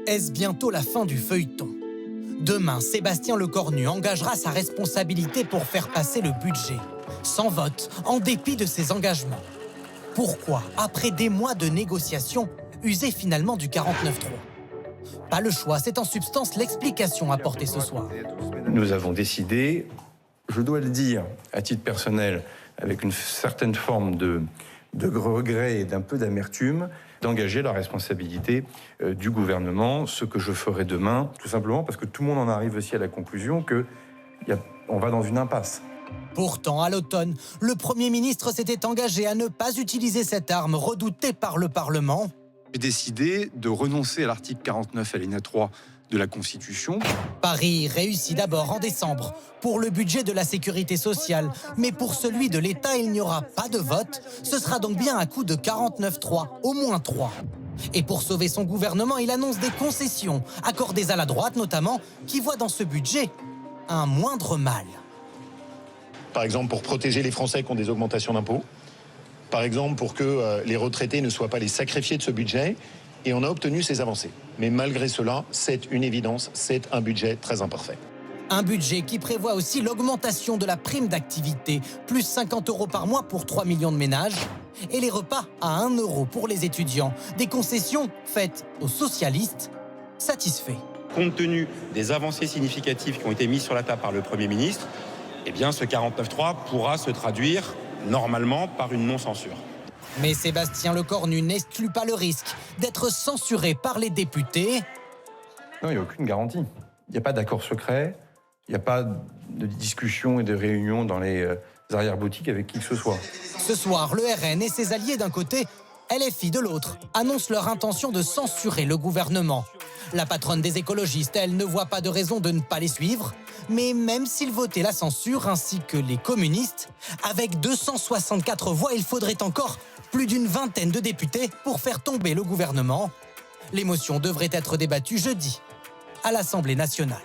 Est-ce bientôt la fin du feuilleton? Demain, Sébastien Lecornu engagera sa responsabilité pour faire passer le budget, sans vote, en dépit de ses engagements. Pourquoi, après des mois de négociations, user finalement du 49.3? Pas le choix, c'est en substance l'explication apportée ce soir. Nous avons décidé, je dois le dire à titre personnel, avec une certaine forme de regret et d'un peu d'amertume, d'engager la responsabilité du gouvernement, ce que je ferai demain, tout simplement parce que tout le monde en arrive aussi à la conclusion qu'on va dans une impasse. Pourtant, à l'automne, le Premier ministre s'était engagé à ne pas utiliser cette arme redoutée par le Parlement. J'ai décidé de renoncer à l'article 49 alinéa 3 de la Constitution. Paris réussit d'abord en décembre pour le budget de la sécurité sociale, mais pour celui de l'État, il n'y aura pas de vote. Ce sera donc bien un coup de 49.3, au moins 3. Et pour sauver son gouvernement, il annonce des concessions, accordées à la droite notamment, qui voit dans ce budget un moindre mal. Par exemple, pour protéger les Français qui ont des augmentations d'impôts. Par exemple, pour que les retraités ne soient pas les sacrifiés de ce budget. Et on a obtenu ces avancées. Mais malgré cela, c'est une évidence, c'est un budget très imparfait. Un budget qui prévoit aussi l'augmentation de la prime d'activité, plus 50 € par mois pour 3 millions de ménages, et les repas à 1 € pour les étudiants. Des concessions faites aux socialistes, satisfaits. Compte tenu des avancées significatives qui ont été mises sur la table par le Premier ministre, eh bien ce 49.3 pourra se traduire normalement par une non-censure. Mais Sébastien Lecornu n'exclut pas le risque d'être censuré par les députés. Non, il n'y a aucune garantie. Il n'y a pas d'accord secret, il n'y a pas de discussion et de réunion dans les arrière-boutiques avec qui que ce soit. Ce soir, le RN et ses alliés d'un côté, LFI de l'autre, annoncent leur intention de censurer le gouvernement. La patronne des écologistes, elle, ne voit pas de raison de ne pas les suivre. Mais même s'ils votaient la censure, ainsi que les communistes, avec 264 voix, il faudrait encore plus d'une vingtaine de députés pour faire tomber le gouvernement. Les motions devraient être débattues jeudi à l'Assemblée nationale.